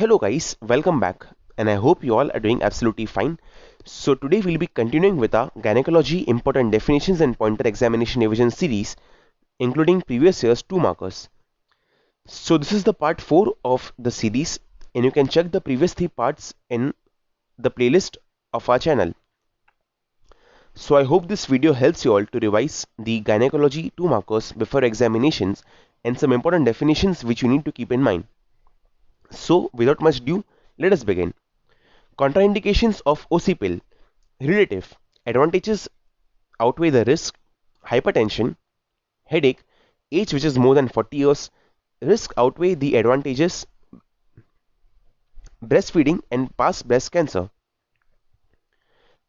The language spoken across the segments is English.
Hello guys, welcome back and I hope you all are doing absolutely fine. So today we'll be continuing with our gynecology important definitions and pointer examination revision series including previous year's 2 markers. So this is the part 4 of the series and you can check the previous 3 parts in the playlist of our channel. So I hope this video helps you all to revise the gynecology 2 markers before examinations and some important definitions which you need to keep in mind. So without much ado, let us begin. Contraindications of OC pill. Relative. Advantages outweigh the risk. Hypertension, headache, age which is more than 40 years. Risk outweigh the advantages. Breastfeeding and past breast cancer.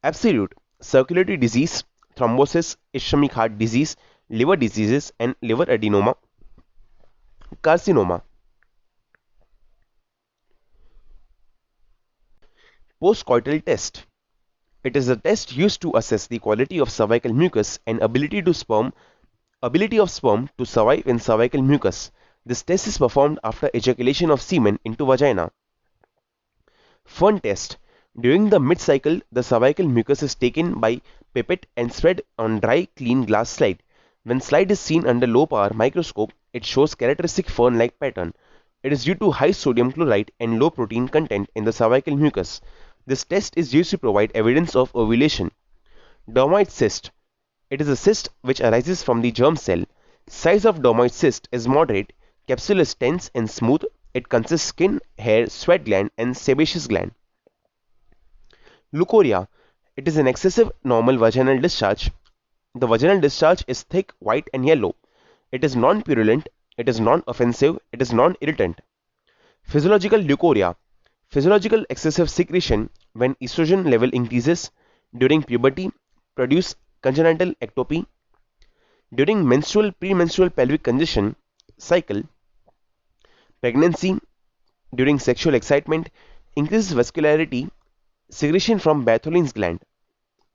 Absolute. Circulatory disease, thrombosis, ischemic heart disease, liver diseases and liver adenoma. Carcinoma. Postcoital test. It is a test used to assess the quality of cervical mucus and ability of sperm to survive in cervical mucus. This test is performed after ejaculation of semen into vagina. Fern test. During the mid-cycle, the cervical mucus is taken by pipette and spread on dry, clean glass slide. When slide is seen under low-power microscope, it shows characteristic fern-like pattern. It is due to high sodium chloride and low protein content in the cervical mucus. This test is used to provide evidence of ovulation. Dermoid cyst. It is a cyst which arises from the germ cell. Size of dermoid cyst is moderate. Capsule is dense and smooth. It consists skin, hair, sweat gland and sebaceous gland. Leukorrhea. It is an excessive normal vaginal discharge. The vaginal discharge is thick, white and yellow. It is non-purulent. It is non-offensive. It is non-irritant. Physiological leukorrhea. Physiological excessive secretion when estrogen level increases during puberty, produce congenital ectopy, during menstrual premenstrual pelvic congestion cycle, pregnancy, during sexual excitement, increases vascularity, secretion from Bartholin's gland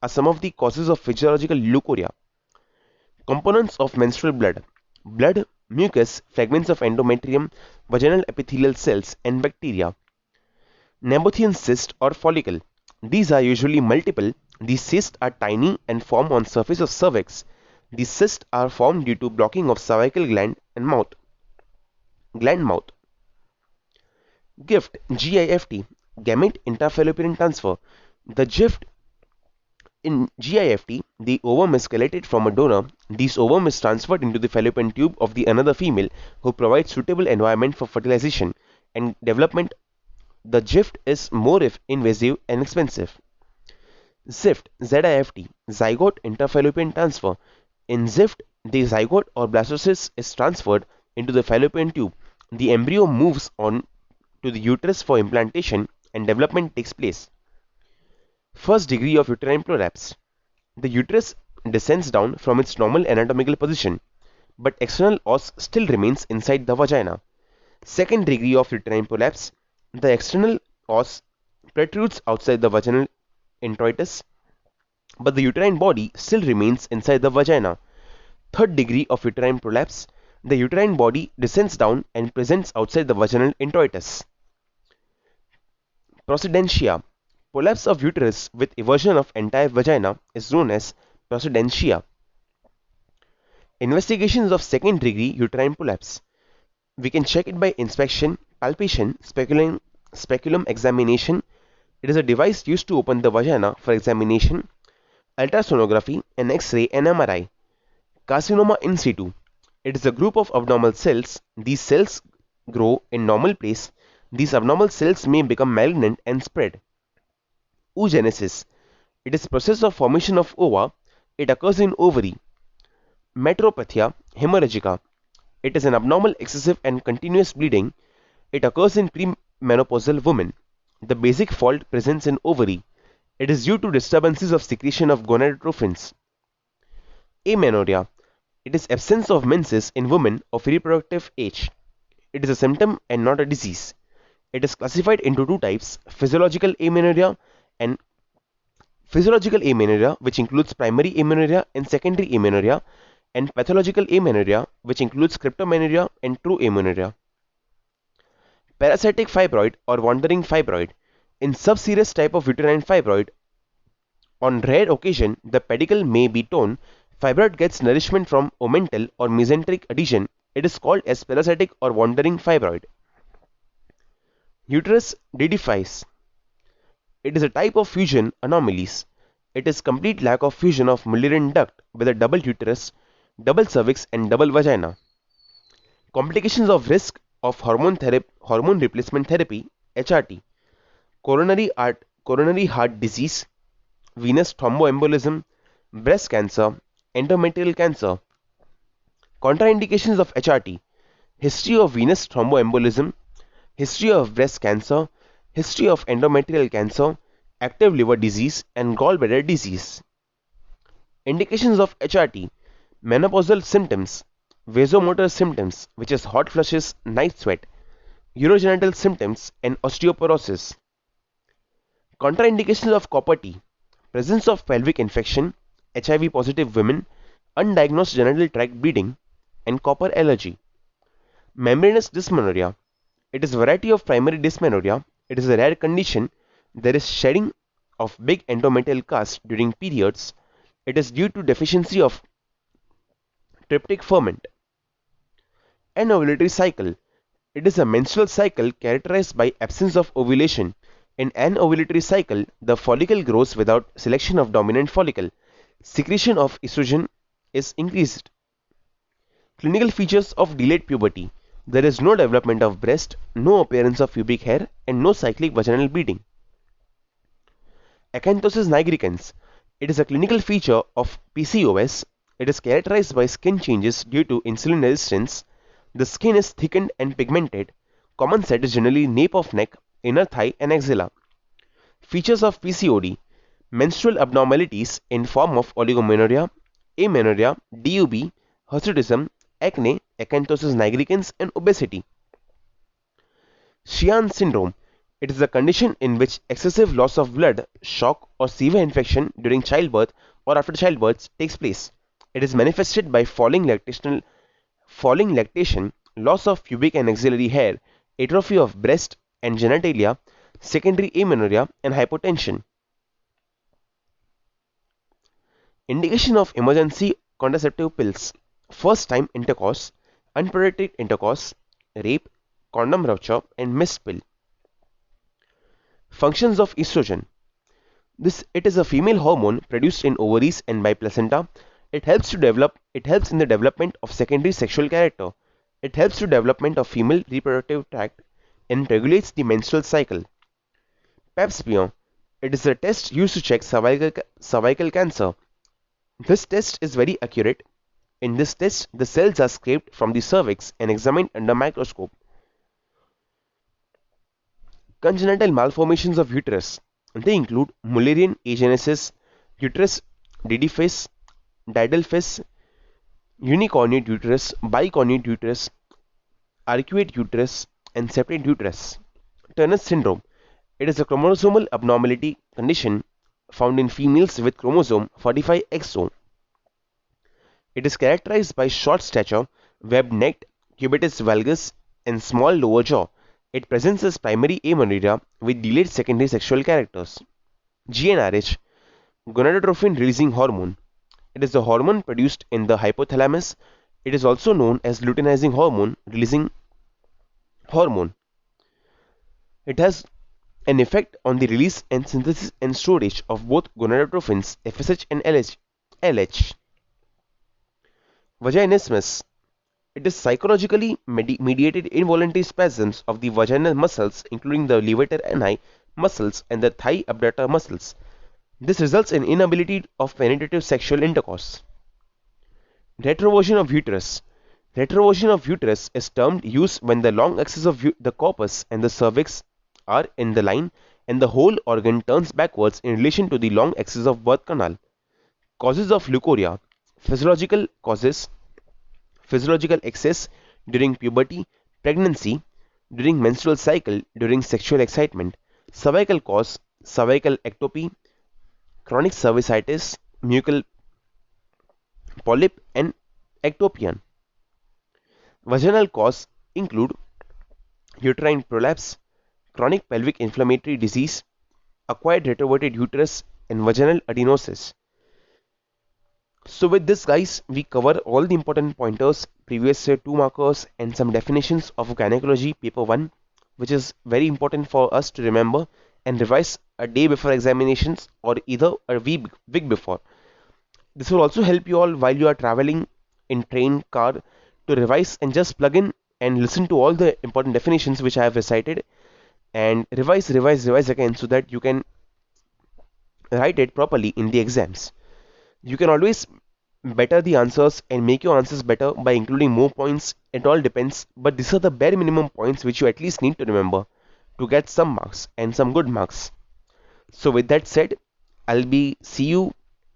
are some of the causes of physiological leukorrhea. Components of menstrual blood: blood, mucus, fragments of endometrium, vaginal epithelial cells and bacteria. Nabothian cyst or follicle. These are usually multiple. These cysts are tiny and form on surface of cervix. These cysts are formed due to blocking of cervical gland and mouth. Gland mouth. Gift, GIFT, gamete intrafallopian transfer. The gift in GIFT, the ovum is collated from a donor. This ovum is transferred into the fallopian tube of the another female who provides suitable environment for fertilization and development. The gift is more invasive and expensive. ZIFT, ZIFT, zygote intrafallopian transfer. In ZIFT, the zygote or blastocyst is transferred into the fallopian tube. The embryo moves on to the uterus for implantation and development takes place. First degree of uterine prolapse. The uterus descends down from its normal anatomical position, but external os still remains inside the vagina. Second degree of uterine prolapse. The external os protrudes outside the vaginal introitus, but the uterine body still remains inside the vagina. Third degree of uterine prolapse. The uterine body descends down and presents outside the vaginal introitus. Procedentia. Prolapse of uterus with eversion of entire vagina is known as procedentia. Investigations of second degree uterine prolapse. We can check it by inspection, palpation, speculum examination. It is a device used to open the vagina for examination, ultrasonography and X-ray and MRI. Carcinoma in situ. It is a group of abnormal cells. These cells grow in normal place. These abnormal cells may become malignant and spread. Oogenesis. It is process of formation of ova. It occurs in ovary. Metropathia hemorrhagica. It is an abnormal, excessive and continuous bleeding. It occurs in premenopausal women. The basic fault presents in ovary. It is due to disturbances of secretion of gonadotrophins. Amenorrhea. It is absence of menses in women of reproductive age. It is a symptom and not a disease. It is classified into two types: physiological amenorrhea, which includes primary amenorrhea and secondary amenorrhea, and pathological amenorrhea, which includes cryptomenorrhea and true amenorrhea. Parasitic fibroid or wandering fibroid. In subserous type of uterine fibroid, on rare occasion the pedicle may be torn. Fibroid gets nourishment from omental or mesenteric adhesion. It is called as parasitic or wandering fibroid. Uterus didifies. It is a type of fusion anomalies. It is complete lack of fusion of Mullerian duct with a double uterus, double cervix and double vagina. Complications of risk of hormone replacement therapy HRT, coronary heart disease, venous thromboembolism, breast cancer, endometrial cancer. Contraindications of HRT: history of venous thromboembolism, history of breast cancer, history of endometrial cancer, active liver disease and gallbladder disease. Indications of HRT: menopausal symptoms, vasomotor symptoms which is hot flushes, night sweat, urogenital symptoms and osteoporosis. Contraindications of copper T: presence of pelvic infection, HIV positive women, undiagnosed genital tract bleeding and copper allergy. Membranous dysmenorrhea: it is a variety of primary dysmenorrhea. It is a rare condition. There is shedding of big endometrial cast during periods. It is due to deficiency of tryptic ferment. Anovulatory cycle: it is a menstrual cycle characterized by absence of ovulation. In an ovulatory cycle, the follicle grows without selection of dominant follicle. Secretion of estrogen is increased. Clinical features of delayed puberty: there is no development of breast, no appearance of pubic hair, and no cyclic vaginal bleeding. Acanthosis nigricans: it is a clinical feature of PCOS. It is characterized by skin changes due to insulin resistance. The skin is thickened and pigmented. Common site is generally nape of neck, inner thigh and axilla. Features of PCOD: menstrual abnormalities in form of oligomenorrhea, amenorrhea, DUB, hirsutism, acne, acanthosis nigricans and obesity. Sheehan syndrome: it is a condition in which excessive loss of blood, shock or severe infection during childbirth or after childbirth takes place. It is manifested by falling lactation, loss of pubic and axillary hair, atrophy of breast and genitalia, secondary amenorrhea and hypotension. Indication of emergency contraceptive pills: first time intercourse, unprotected intercourse, rape, condom rupture and missed pill. Functions of estrogen: it is a female hormone produced in ovaries and by placenta. It helps in the development of secondary sexual character. It helps to development of female reproductive tract and regulates the menstrual cycle. Pap smear: it is a test used to check cervical cancer. This test is very accurate. In this test, the cells are scraped from the cervix and examined under microscope. Congenital malformations of uterus: they include Mullerian agenesis, uterus didiphys, didelphys, unicornuate uterus, bicornuate uterus, arcuate uterus, and septate uterus. Turner syndrome: it is a chromosomal abnormality condition found in females with chromosome 45XO. It is characterized by short stature, webbed neck, cubitus valgus, and small lower jaw. It presents as primary amenorrhea with delayed secondary sexual characters. GnRH, gonadotropin releasing hormone. It is the hormone produced in the hypothalamus. It is also known as luteinizing hormone releasing hormone. It has an effect on the release and synthesis and storage of both gonadotrophins FSH and LH. Vaginismus: it is psychologically mediated involuntary spasms of the vaginal muscles including the levator ani muscles and the thigh abductor muscles. This results in inability of penetrative sexual intercourse. Retroversion of uterus: retroversion of uterus is termed use when the long axis of the corpus and the cervix are in the line and the whole organ turns backwards in relation to the long axis of birth canal. Causes of leukorrhea: physiological causes, physiological excess during puberty, pregnancy, during menstrual cycle, during sexual excitement. Cervical cause: cervical ectopy, chronic cervicitis, mucal polyp and ectopion. Vaginal cause include uterine prolapse, chronic pelvic inflammatory disease, acquired retroverted uterus, and vaginal adenosis. So with this guys, we cover all the important pointers, previous year 2 markers and some definitions of gynecology paper 1, which is very important for us to remember and revise a day before examinations or either a week before. This will also help you all while you are traveling in train, car to revise and just plug in and listen to all the important definitions which I have recited and revise again so that you can write it properly in the exams. You can always better the answers and make your answers better by including more points. It all depends, but these are the bare minimum points which you at least need to remember to get some marks and some good marks. So with that said, I'll be see you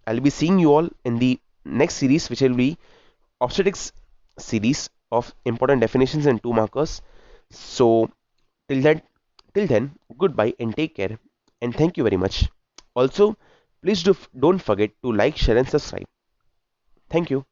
I'll be seeing you all in the next series, which will be obstetrics series of important definitions and 2 markers. So till then, goodbye and take care, and thank you very much. Also, please don't forget to like, share, and subscribe. Thank you.